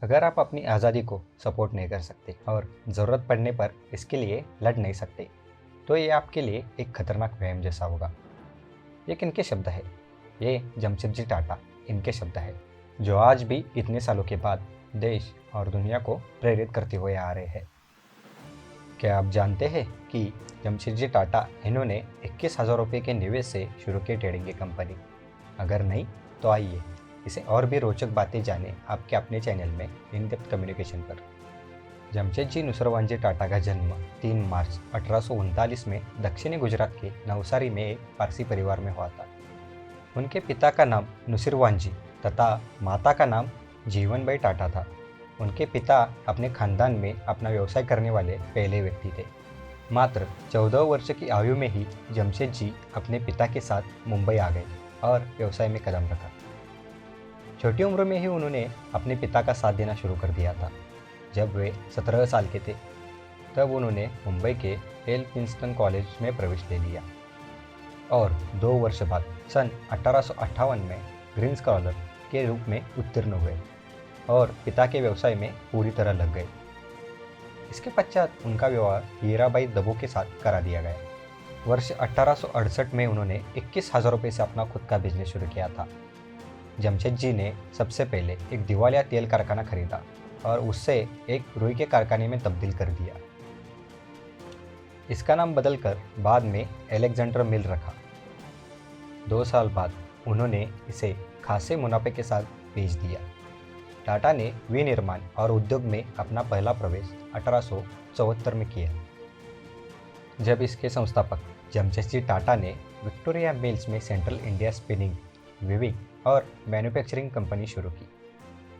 अगर आप अपनी आज़ादी को सपोर्ट नहीं कर सकते और ज़रूरत पड़ने पर इसके लिए लड़ नहीं सकते, तो ये आपके लिए एक खतरनाक वहम जैसा होगा। ये किनके शब्द है? ये जमशेदजी टाटा इनके शब्द है, जो आज भी इतने सालों के बाद देश और दुनिया को प्रेरित करते हुए आ रहे हैं। क्या आप जानते हैं कि जमशेदजी टाटा इन्होंने 21,000 रुपये के निवेश से शुरू की ट्रेडिंग की कंपनी? अगर नहीं, तो आइए इसे और भी रोचक बातें जानें आपके अपने चैनल में इन डेप्थ कम्युनिकेशन पर। जमशेदजी नुसरवांजी टाटा का जन्म 3 मार्च 1839 में दक्षिणी गुजरात के नवसारी में एक पारसी परिवार में हुआ था। उनके पिता का नाम नुसिरवांजी तथा माता का नाम जीवनबाई टाटा था। उनके पिता अपने खानदान में अपना व्यवसाय करने वाले पहले व्यक्ति थे। मात्र 14 वर्ष की आयु में ही जमशेदजी अपने पिता के साथ मुंबई आ गए और व्यवसाय में कदम रखा। छोटी उम्र में ही उन्होंने अपने पिता का साथ देना शुरू कर दिया था। जब वे 17 साल के थे, तब उन्होंने मुंबई के एल्फिंस्टन कॉलेज में प्रवेश ले लिया और 2 वर्ष बाद सन 1858 में ग्रीन स्कॉलर के रूप में उत्तीर्ण हुए और पिता के व्यवसाय में पूरी तरह लग गए। इसके पश्चात उनका विवाह हीराबाई दबो के साथ करा दिया गया। वर्ष 1868 में उन्होंने 21,000 रुपये से अपना खुद का बिजनेस शुरू किया था। जमशेदजी ने सबसे पहले एक दिवालिया तेल कारखाना खरीदा और उससे एक रुई के कारखाने में तब्दील कर दिया। इसका नाम बदलकर बाद में अलेक्जेंडर मिल रखा। 2 साल बाद उन्होंने इसे खासे मुनाफे के साथ बेच दिया। टाटा ने विनिर्माण और उद्योग में अपना पहला प्रवेश 1874 में किया, जब इसके संस्थापक जमशेदजी टाटा ने विक्टोरिया मिल्स में सेंट्रल इंडिया स्पिनिंग, वीविंग और मैन्युफैक्चरिंग कंपनी शुरू की।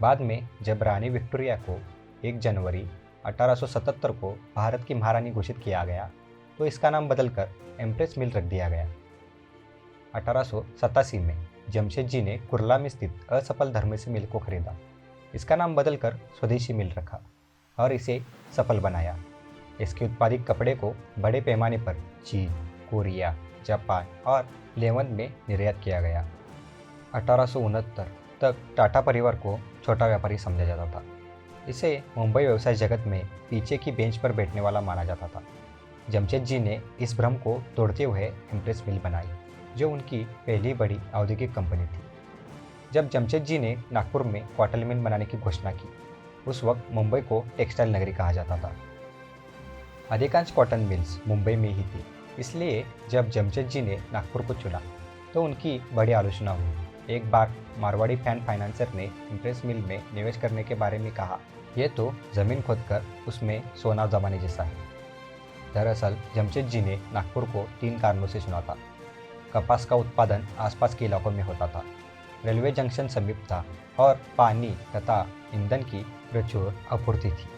बाद में जब रानी विक्टोरिया को 1 जनवरी 1877 को भारत की महारानी घोषित किया गया, तो इसका नाम बदलकर एम्प्रेस मिल रख दिया गया। 1887 में जमशेदजी ने कुर्ला में स्थित असफल धर्मेशी मिल को खरीदा। इसका नाम बदलकर स्वदेशी मिल रखा और इसे सफल बनाया। इसके उत्पादित कपड़े को बड़े पैमाने पर चीन, कोरिया, जापान और लेवंत में निर्यात किया गया। 1869 तक टाटा परिवार को छोटा व्यापारी समझा जाता था। इसे मुंबई व्यवसाय जगत में पीछे की बेंच पर बैठने वाला माना जाता था। जमशेदजी ने इस भ्रम को तोड़ते हुए एम्प्रेस मिल बनाई, जो उनकी पहली बड़ी औद्योगिक कंपनी थी। जब जमशेदजी ने नागपुर में क्वार्टर मिल बनाने की घोषणा की, उस वक्त मुंबई को टेक्सटाइल नगरी कहा जाता था। अधिकांश कॉटन मिल्स मुंबई में ही थी, इसलिए जब जमशेदजी ने नागपुर को चुना तो उनकी बड़ी आलोचना हुई। एक बार मारवाड़ी फैन फाइनेंसर ने एम्प्रेस मिल में निवेश करने के बारे में कहा, यह तो ज़मीन खोदकर उसमें सोना जमाने जैसा है। दरअसल जमशेदजी ने नागपुर को 3 कारणों से चुना था। कपास का उत्पादन आसपास के इलाकों में होता था, रेलवे जंक्शन समीप था और पानी तथा ईंधन की प्रचुर आपूर्ति थी।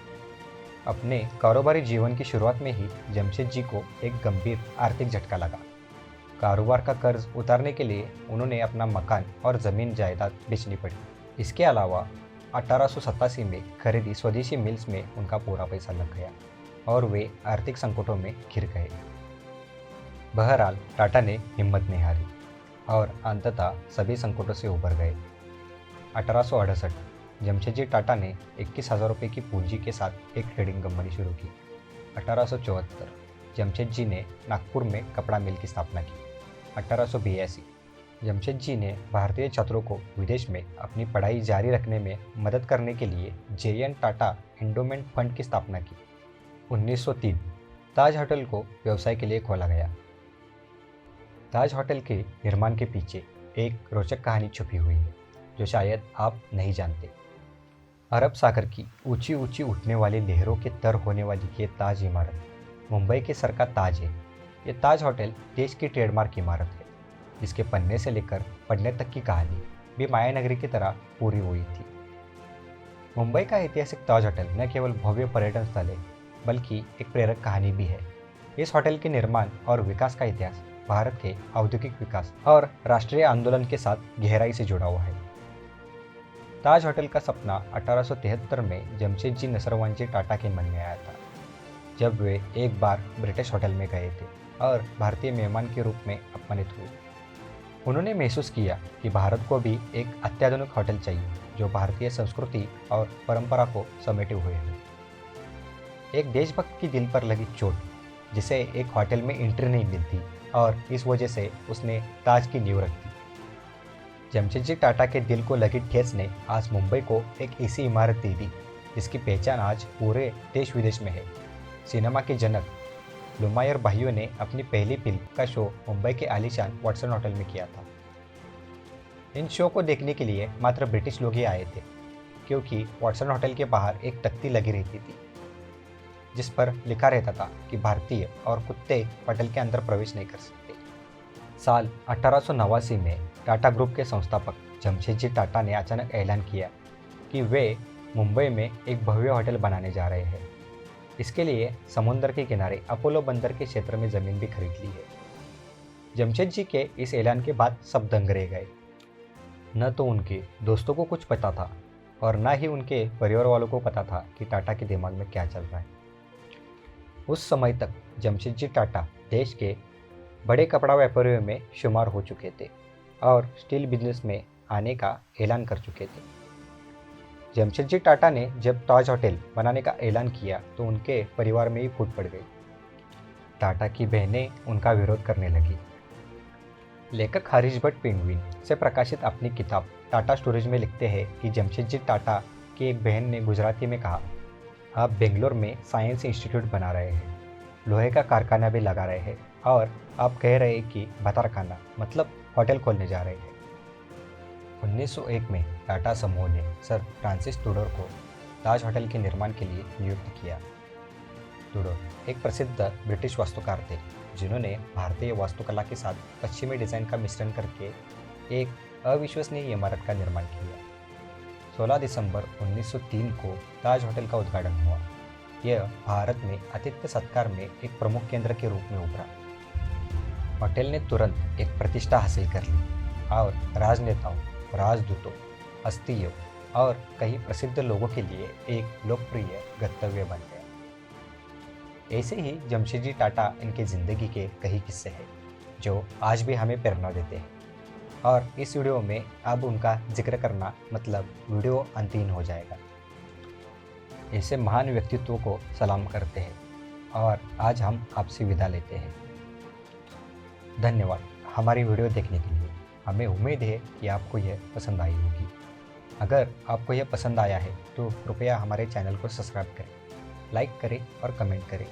अपने कारोबारी जीवन की शुरुआत में ही जमशेदजी को एक गंभीर आर्थिक झटका लगा। कारोबार का कर्ज उतारने के लिए उन्होंने अपना मकान और ज़मीन जायदाद बेचनी पड़ी। इसके अलावा 1887 में खरीदी स्वदेशी मिल्स में उनका पूरा पैसा लग गया और वे आर्थिक संकटों में घिर गए। बहरहाल टाटा ने हिम्मत नहीं हारी और अंततः सभी संकटों से उबर गए। 1868 जमशेदजी टाटा ने 21,000 रुपये की पूंजी के साथ एक ट्रेडिंग कंपनी शुरू की। 1874 जमशेदजी ने नागपुर में कपड़ा मिल की स्थापना की। 1882 जमशेदजी ने भारतीय छात्रों को विदेश में अपनी पढ़ाई जारी रखने में मदद करने के लिए JN टाटा एंडोमेंट फंड की स्थापना की। 1903 ताज होटल को व्यवसाय के लिए खोला गया। ताज होटल के निर्माण के पीछे एक रोचक कहानी छुपी हुई है, जो शायद आप नहीं जानते। अरब सागर की ऊंची ऊंची उठने वाली लहरों के तर होने वाली ये ताज इमारत मुंबई के सर का ताज है। ये ताज होटल देश की ट्रेडमार्क इमारत है, जिसके बनने से लेकर पढ़ने तक की कहानी भी माया नगरी की तरह पूरी हुई थी। मुंबई का ऐतिहासिक ताज होटल न केवल भव्य पर्यटन स्थल है, बल्कि एक प्रेरक कहानी भी है। इस होटल के निर्माण और विकास का इतिहास भारत के औद्योगिक विकास और राष्ट्रीय आंदोलन के साथ गहराई से जुड़ा हुआ है। ताज होटल का सपना 1873 में जमशेदजी नसरवांजी टाटा के मन में आया था, जब वे एक बार ब्रिटिश होटल में गए थे और भारतीय मेहमान के रूप में अपमानित हुए। उन्होंने महसूस किया कि भारत को भी एक अत्याधुनिक होटल चाहिए जो भारतीय संस्कृति और परंपरा को समेटे हुए हैं। एक देशभक्त की दिल पर लगी चोट, जिसे एक होटल में एंट्री नहीं मिलती और इस वजह से उसने ताज की नींव रख दी। जमशेदजी टाटा के दिल को लगी ठेस ने आज मुंबई को एक ऐसी इमारत दे दी जिसकी पहचान आज पूरे देश विदेश में है। सिनेमा के जनक लुमायर भाइयों ने अपनी पहली फिल्म का शो मुंबई के आलीशान वाटसन होटल में किया था। इन शो को देखने के लिए मात्र ब्रिटिश लोग ही आए थे, क्योंकि वाटसन होटल के बाहर एक तख्ती लगी रहती थी जिस पर लिखा रहता था कि भारतीय और कुत्ते होटल के अंदर प्रवेश नहीं कर सकते। साल 1889 में टाटा ग्रुप के संस्थापक जमशेदजी टाटा ने अचानक ऐलान किया कि वे मुंबई में एक भव्य होटल बनाने जा रहे हैं। इसके लिए समुद्र के किनारे अपोलो बंदर के क्षेत्र में ज़मीन भी खरीद ली है। जमशेदजी के इस ऐलान के बाद सब दंग रह गए। न तो उनके दोस्तों को कुछ पता था और न ही उनके परिवार वालों को पता था कि टाटा के दिमाग में क्या चल रहा है। उस समय तक जमशेदजी टाटा देश के बड़े कपड़ा व्यापारियों में शुमार हो चुके थे और स्टील बिजनेस में आने का ऐलान कर चुके थे। जमशेदजी टाटा ने जब ताज होटल बनाने का ऐलान किया तो उनके परिवार में ही फूट पड़ गई। टाटा की बहनें उनका विरोध करने लगी। लेखक हरीश भट्ट पेंगुइन से प्रकाशित अपनी किताब टाटा स्टोरीज में लिखते हैं कि जमशेदजी टाटा की एक बहन ने गुजराती में कहा, आप बेंगलोर में साइंस इंस्टीट्यूट बना रहे हैं, लोहे का कारखाना भी लगा रहे हैं और आप कह रहे हैं कि भतारखाना मतलब होटल खोलने जा रहे हैं। 1901 में टाटा समूह ने सर फ्रांसिस टूडोर को ताज होटल के निर्माण के लिए नियुक्त किया। टूडोर एक प्रसिद्ध ब्रिटिश वास्तुकार थे जिन्होंने भारतीय वास्तुकला के साथ पश्चिमी डिज़ाइन का मिश्रण करके एक अविश्वसनीय इमारत का निर्माण किया। 16 दिसंबर 1903 को ताज होटल का उद्घाटन हुआ। यह भारत में आतिथ्य सत्कार में एक प्रमुख केंद्र के रूप में उभरा। होटल ने तुरंत एक प्रतिष्ठा हासिल कर ली और राजनेताओं, राजदूतों, हस्तियों और कई प्रसिद्ध लोगों के लिए एक लोकप्रिय गंतव्य बन गया। ऐसे ही जमशेदजी टाटा इनकी ज़िंदगी के कई किस्से हैं जो आज भी हमें प्रेरणा देते हैं और इस वीडियो में अब उनका जिक्र करना मतलब वीडियो अंतहीन हो जाएगा। ऐसे महान व्यक्तित्वों को सलाम करते हैं और आज हम आपसे विदा लेते हैं। धन्यवाद हमारी वीडियो देखने के लिए। हमें उम्मीद है कि आपको यह पसंद आई होगी। अगर आपको यह पसंद आया है तो कृपया हमारे चैनल को सब्सक्राइब करें, लाइक करें और कमेंट करें।